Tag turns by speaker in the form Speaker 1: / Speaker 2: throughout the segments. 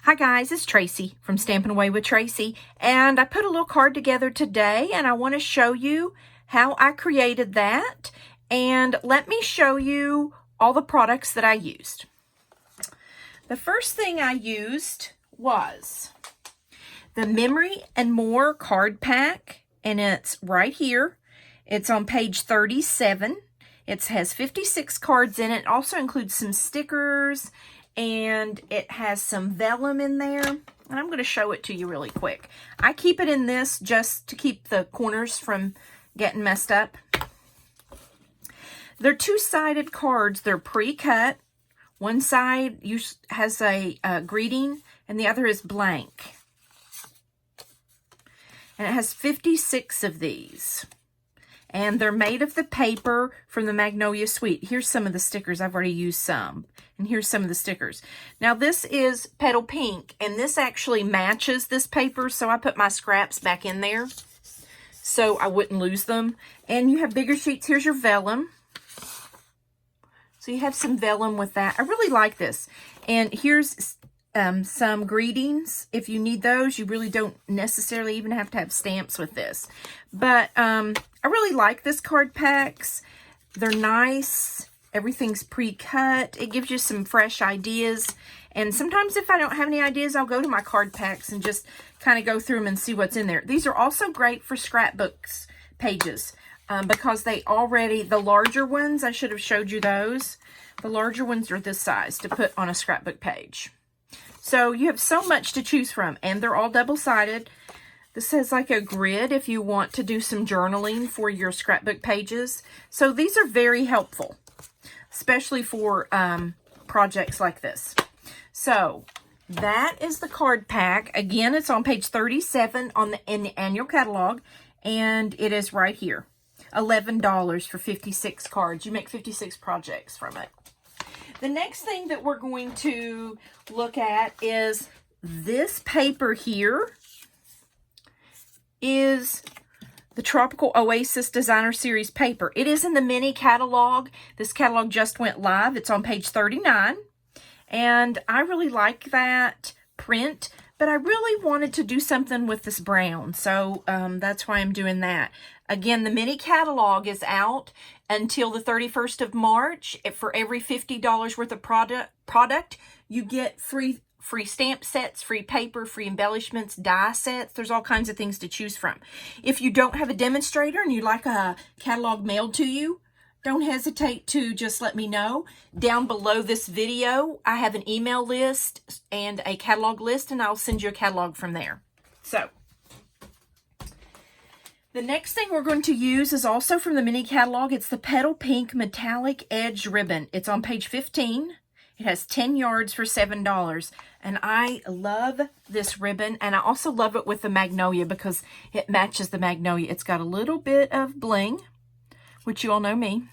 Speaker 1: Hi guys, it's Tracy from Stampin' Away with Tracy, and I put a little card together today and I want to show you how I created that, and let me show you all the products that I used. The first thing I used was the Memory and More card pack, and it's right here. It's on page 37. It has 56 cards in it. It also includes some stickers, and it has some vellum in there. And I'm going to show it to you really quick. I keep it in this just to keep the corners from getting messed up. They're two-sided cards. They're pre-cut. One side has a greeting, and the other is blank. And it has 56 of these. And they're made of the paper from the Magnolia Suite. Here's some of the stickers. I've already used some. And here's some of the stickers. Now this is Petal Pink, and this actually matches this paper, so I put my scraps back in there so I wouldn't lose them. And you have bigger sheets. Here's your vellum. So you have some vellum with that. I really like this. And here's some greetings. If you need those, you really don't necessarily even have to have stamps with this. But I really like this card packs. They're nice. Everything's pre-cut. It gives you some fresh ideas. And sometimes if I don't have any ideas, I'll go to my card packs and just kind of go through them and see what's in there. These are also great for scrapbooks pages because they already, the larger ones, I should have showed you those. The larger ones are this size to put on a scrapbook page. So you have so much to choose from, and they're all double-sided. This has like a grid if you want to do some journaling for your scrapbook pages. So these are very helpful, especially for projects like this. So that is the card pack. Again, it's on page 37 in the annual catalog, and it is right here. $11 for 56 cards. You make 56 projects from it. The next thing that we're going to look at is this paper here is the Tropical Oasis Designer Series paper. It is in the mini catalog. This catalog just went live. It's on page 39. And I really like that print, but I really wanted to do something with this brown. So that's why I'm doing that. Again, the mini catalog is out until the 31st of March. For every $50 worth of product, you get free stamp sets, free paper, free embellishments, die sets. There's all kinds of things to choose from. If you don't have a demonstrator and you'd like a catalog mailed to you, don't hesitate to just let me know. Down below this video, I have an email list and a catalog list, and I'll send you a catalog from there. So the next thing we're going to use is also from the mini catalog. It's the Petal Pink Metallic Edge Ribbon. It's on page 15. It has 10 yards for $7. And I love this ribbon. And I also love it with the Magnolia because it matches the Magnolia. It's got a little bit of bling, which you all know me.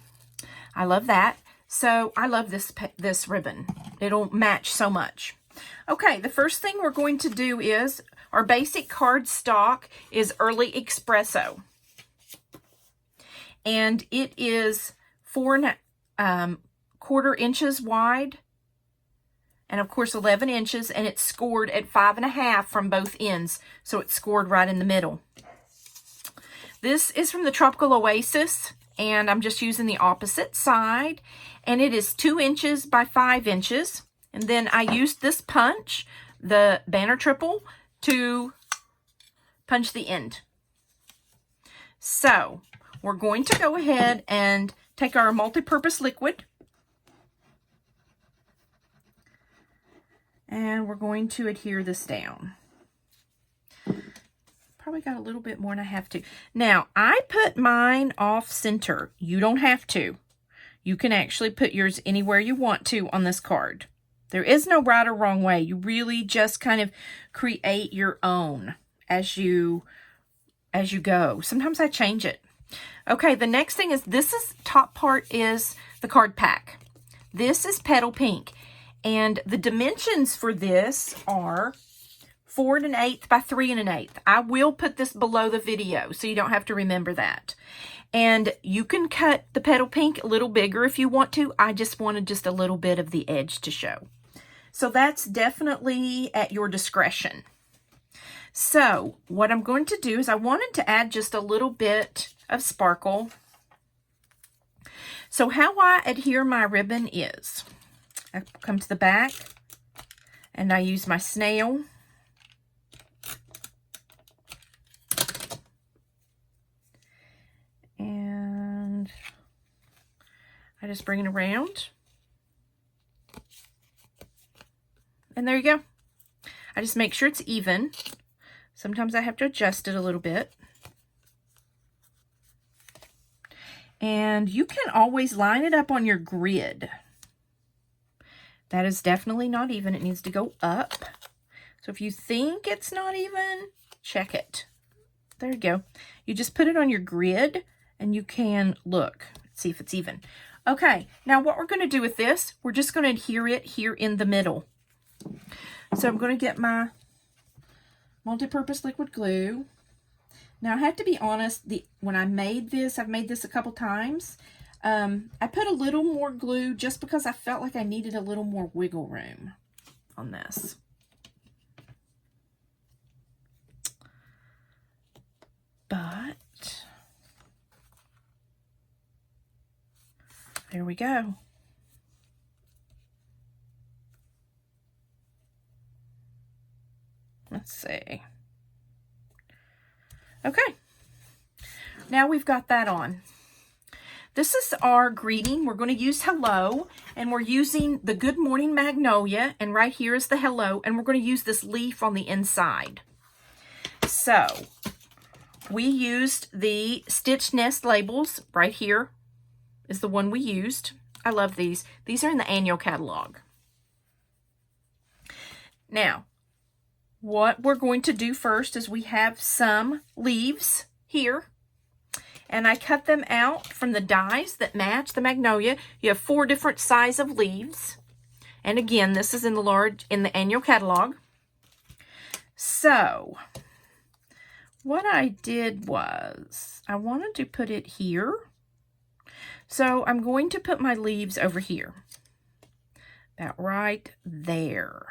Speaker 1: I love that. So I love this ribbon. It'll match so much. Okay, the first thing we're going to do is our basic card stock is Early Espresso. And it is 4¼ inches wide. And of course 11 inches. And it's scored at 5½ from both ends. So it's scored right in the middle. This is from the Tropical Oasis. And I'm just using the opposite side. And it is 2 inches by 5 inches. And then I used this punch, the Banner Triple, to punch the end. So we're going to go ahead and take our multi-purpose liquid. And we're going to adhere this down. Probably got a little bit more than I have to. Now, I put mine off center. You don't have to. You can actually put yours anywhere you want to on this card. There is no right or wrong way. You really just kind of create your own as you go. Sometimes I change it. Okay, the next thing is top part is the card pack. This is Petal Pink. And the dimensions for this are 4 1/8 by 3 1/8. I will put this below the video so you don't have to remember that. And you can cut the Petal Pink a little bigger if you want to. I just wanted just a little bit of the edge to show. So that's definitely at your discretion. So what I'm going to do is I wanted to add just a little bit of sparkle. So how I adhere my ribbon is, I come to the back and I use my snail. And I just bring it around. And there you go. I just make sure it's even. Sometimes I have to adjust it a little bit. And you can always line it up on your grid. That is definitely not even. It needs to go up. So if you think it's not even, check it. There you go. You just put it on your grid and you can look, see if it's even. Okay, now what we're going to do with this, we're just going to adhere it here in the middle. So I'm going to get my multi-purpose liquid glue. Now I have to be honest, when I made this, I've made this a couple times. I put a little more glue just because I felt like I needed a little more wiggle room on this. But there we go. Let's see. Okay, now we've got that on. This is our greeting. We're going to use hello, and we're using the Good Morning Magnolia, and right here is the hello, and we're going to use this leaf on the inside. So we used the Stitch Nest labels. Right here is the one we used. I love these. These are in the annual catalog. Now, what we're going to do first is we have some leaves here, and I cut them out from the dies that match the magnolia. You have 4 different sizes of leaves, and again, this is in the annual catalog. So what I did was I wanted to put it here, so I'm going to put my leaves over here, about right there.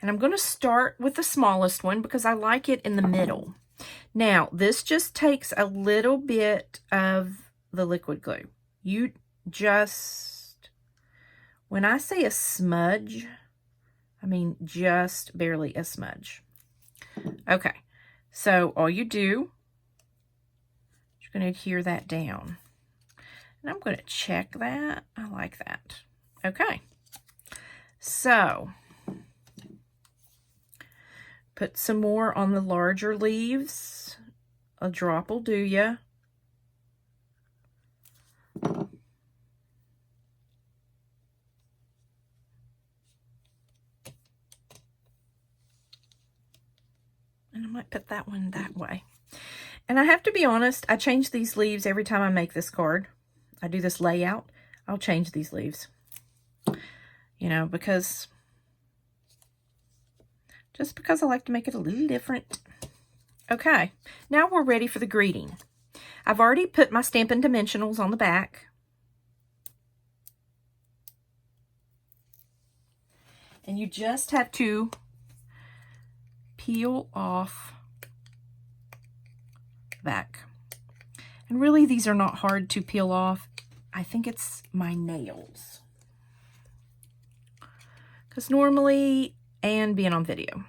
Speaker 1: And I'm going to start with the smallest one because I like it in the middle. Now, this just takes a little bit of the liquid glue. You just, when I say a smudge, I mean just barely a smudge. Okay, so all you do, you're going to adhere that down. And I'm going to check that. I like that. Okay, so put some more on the larger leaves. A drop will do ya. And I might put that one that way. And I have to be honest, I change these leaves every time I make this card. I do this layout. I'll change these leaves. You know, just because I like to make it a little different. Okay, now we're ready for the greeting. I've already put my Stampin' Dimensionals on the back. And you just have to peel off the back. And really, these are not hard to peel off. I think it's my nails. Because normally, and being on video,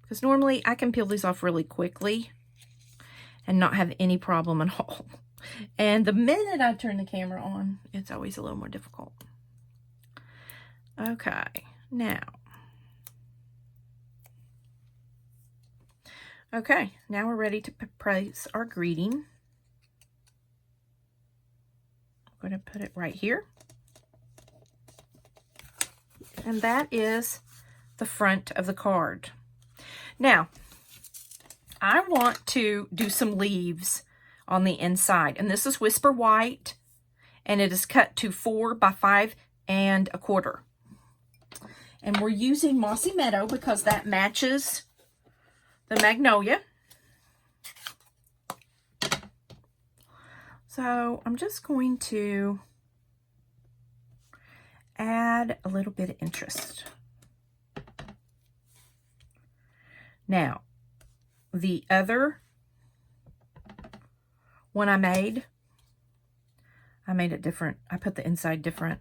Speaker 1: because normally I can peel these off really quickly and not have any problem at all. And the minute I turn the camera on, it's always a little more difficult. Okay, now. Okay, now we're ready to place our greeting. I'm going to put it right here. And that is the front of the card. Now, I want to do some leaves on the inside. And this is Whisper White. And it is cut to 4 by 5 1/4. And we're using Mossy Meadow because that matches the magnolia. So I'm just going to add a little bit of interest. Now, the other one I made it different. I put the inside different.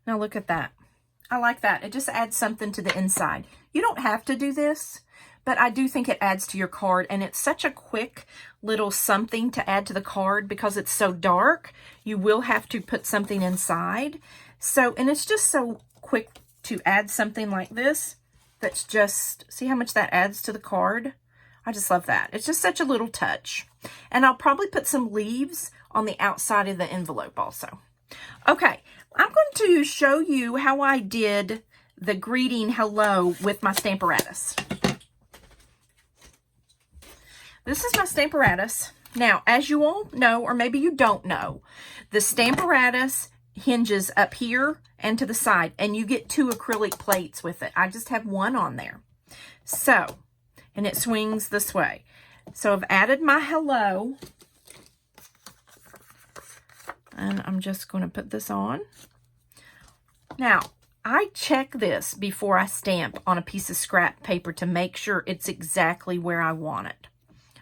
Speaker 1: Now look at that. I like that. It just adds something to the inside. You don't have to do this, but I do think it adds to your card, and it's such a quick little something to add to the card because it's so dark. You will have to put something inside. So, and it's just so quick to add something like this. That's just, see how much that adds to the card? I just love that. It's just such a little touch. And I'll probably put some leaves on the outside of the envelope also. Okay, I'm going to show you how I did the greeting hello with my Stamparatus. This is my Stamparatus. Now, as you all know, or maybe you don't know, the Stamparatus hinges up here and to the side, and you get 2 acrylic plates with it. I just have one on there. So, and it swings this way. So I've added my hello, and I'm just going to put this on. Now, I check this before I stamp on a piece of scrap paper to make sure it's exactly where I want it.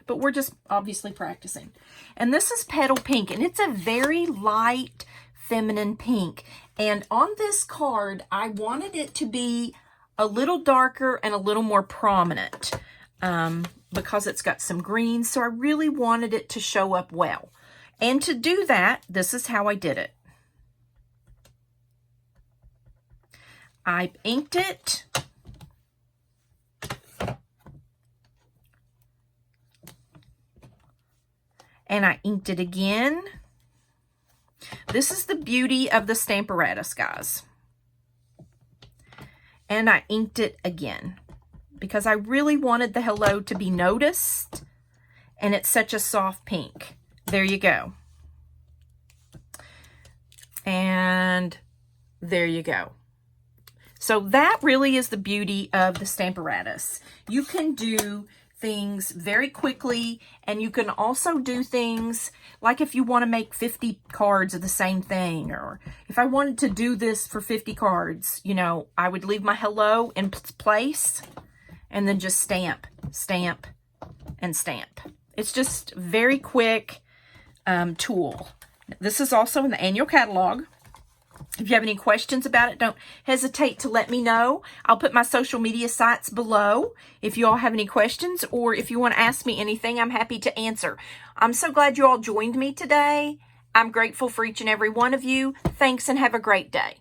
Speaker 1: But we're just obviously practicing. And this is Petal Pink, and it's a very light, feminine pink. And on this card, I wanted it to be a little darker and a little more prominent because it's got some green. So I really wanted it to show up well. And to do that, this is how I did it. I inked it. And I inked it again. This is the beauty of the Stamparatus, guys. And I inked it again because I really wanted the hello to be noticed, and it's such a soft pink. There you go. And there you go. So that really is the beauty of the Stamparatus. You can do things very quickly, and you can also do things like if you want to make 50 cards of the same thing, or if I wanted to do this for 50 cards, you know, I would leave my hello in place and then just stamp, stamp, and stamp. It's just very quick tool. This is also in the annual catalog. If you have any questions about it, don't hesitate to let me know. I'll put my social media sites below if you all have any questions, or if you want to ask me anything, I'm happy to answer. I'm so glad you all joined me today. I'm grateful for each and every one of you. Thanks, and have a great day.